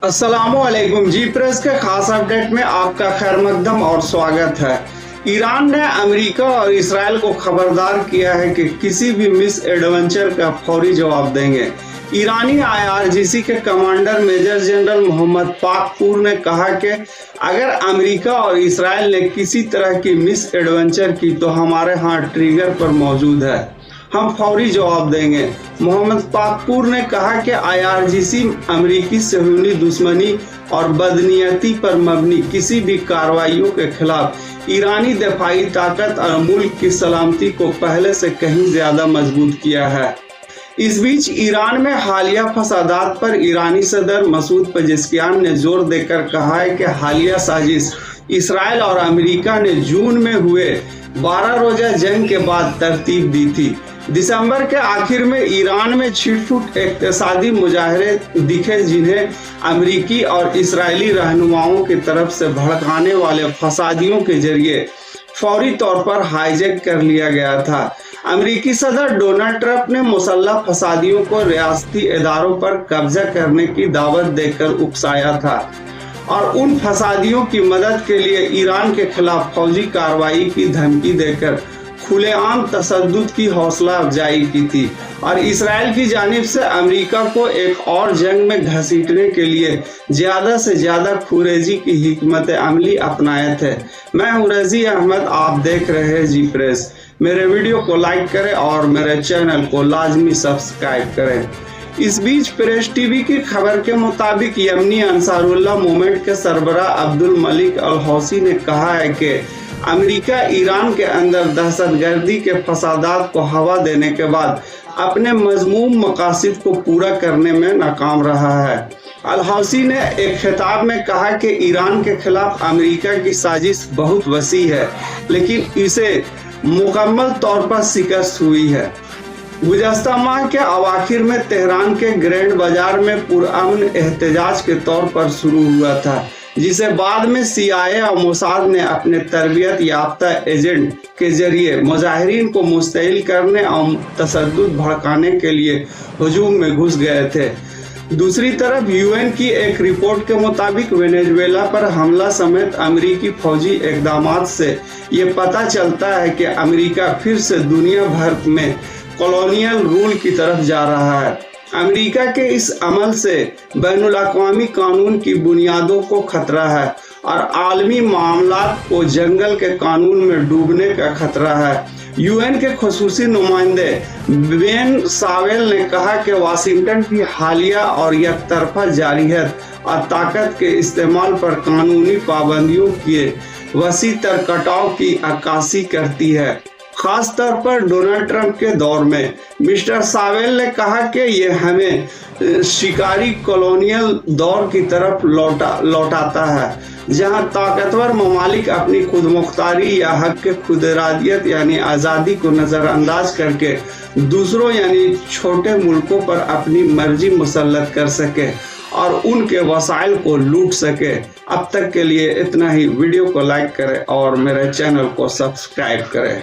अस्सलामुअलैकुम जी प्रेस के खास अपडेट में आपका खैर मकदम और स्वागत है। ईरान ने अमेरिका और इसराइल को खबरदार किया है कि किसी भी मिस एडवेंचर का फौरी जवाब देंगे। ईरानी IRGC के commander major general Mohammad Pakpour ने कहा कि अगर अमेरिका और इसराइल ने किसी तरह की मिस एडवेंचर की तो हमारे हाथ ट्रिगर पर मौजूद है, हम फौरी जवाब देंगे। मोहम्मद पाकपुर ने कहा कि IRGC अमेरिकी सहूनी दुश्मनी और बदनीयती पर मबनी किसी भी कार्रवाइयों के खिलाफ ईरानी दफाई ताकत और मुल्क की सलामती को पहले से कहीं ज्यादा मजबूत किया है। इस बीच ईरान में हालिया फसादात पर ईरानी सदर मसूद पेजेश्कियान ने जोर देकर कहा है कि हालिया साजिश इसराइल और अमेरिका ने जून में हुए 12 रोजा जंग के बाद तरतीब दी थी। दिसंबर के आखिर में ईरान में छिटपुट इक़्तिसादी मुजाहरे दिखे जिन्हें अमेरिकी और इस्राएली रहनुमाओं की तरफ से भड़काने वाले फसादियों के जरिए फौरी तौर पर हाईजैक कर लिया गया था। अमेरिकी सदर डोनाल्ड ट्रंप ने मुसल्लह फसादियों को रियासती इदारों पर कब्जा करने की दावत देकर उकसाया था और उन फसादियों की मदद के लिए ईरान के खिलाफ फौजी कार्रवाई की धमकी देकर खुलेआम तशद्दुद की हौसला अफजाई की थी और इसराइल की जानिब से अमेरिका को एक और जंग में घसीटने के लिए ज्यादा से ज्यादा खुरेजी की हिकमत अमली अपनाए थे। मैं हूं रजी अहमद, आप देख रहे हैं जी प्रेस। मेरे वीडियो को लाइक करें और मेरे चैनल को लाजमी सब्सक्राइब करें। इस बीच प्रेस टीवी की खबर के मुताबिक यमनी अंसारुल्लाह मूवमेंट के सरबराह अब्दुल मलिक अल हौसी ने कहा है कि अमेरिका ईरान के अंदर दहशतगर्दी के फसादात को हवा देने के बाद अपने मजमूम मकासद को पूरा करने में नाकाम रहा है। अल हौसी ने एक खिताब में कहा कि ईरान के खिलाफ अमेरिका की साजिश बहुत वसी है, लेकिन इसे मुकम्मल तौर पर शिकस्त हुई है। गुज़श्ता माह के अवाखिर में तेहरान के ग्रैंड बाजार में पुरअमन एहतजाज के तौर पर शुरू हुआ था, जिसे बाद में CIA और मोसाद ने अपने तरबियत याफ्ता एजेंट के जरिए मुजाहिरीन को मुस्तइल करने और तशद्दुद भड़काने के लिए हुजूम में घुस गए थे। दूसरी तरफ UN की एक रिपोर्ट के मुताबिक वेनेजुएला पर हमला समेत अमेरिकी फौजी इक़दामात से ये पता चलता है कि अमेरिका फिर से दुनिया भर में कॉलोनियल रूल की तरफ जा रहा है। अमेरिका के इस अमल से बैनुल-अक़वामी कानून की बुनियादों को खतरा है और आलमी मामलात को जंगल के कानून में डूबने का खतरा है। UN के खुसूसी नुमाइंदे बेन सावेल ने कहा कि वाशिंगटन की हालिया और यकतरफा जारहियत और ताकत के इस्तेमाल पर कानूनी पाबंदियों के वसी तर कटाव की अक्कासी करती है, खास तौर पर डोनाल्ड ट्रंप के दौर में। मिस्टर सावेल ने कहा कि यह हमें शिकारी कॉलोनियल दौर की तरफ लौटाता है, जहां ताकतवर ममालिक अपनी खुदमुख्तारी या हक के खुदइरादियत यानी आज़ादी को नज़रअंदाज करके दूसरों यानी छोटे मुल्कों पर अपनी मर्जी मुसल्लत कर सके और उनके वसाइल को लूट सके। अब तक के लिए इतना ही। वीडियो को लाइक करें और मेरे चैनल को सब्सक्राइब करें।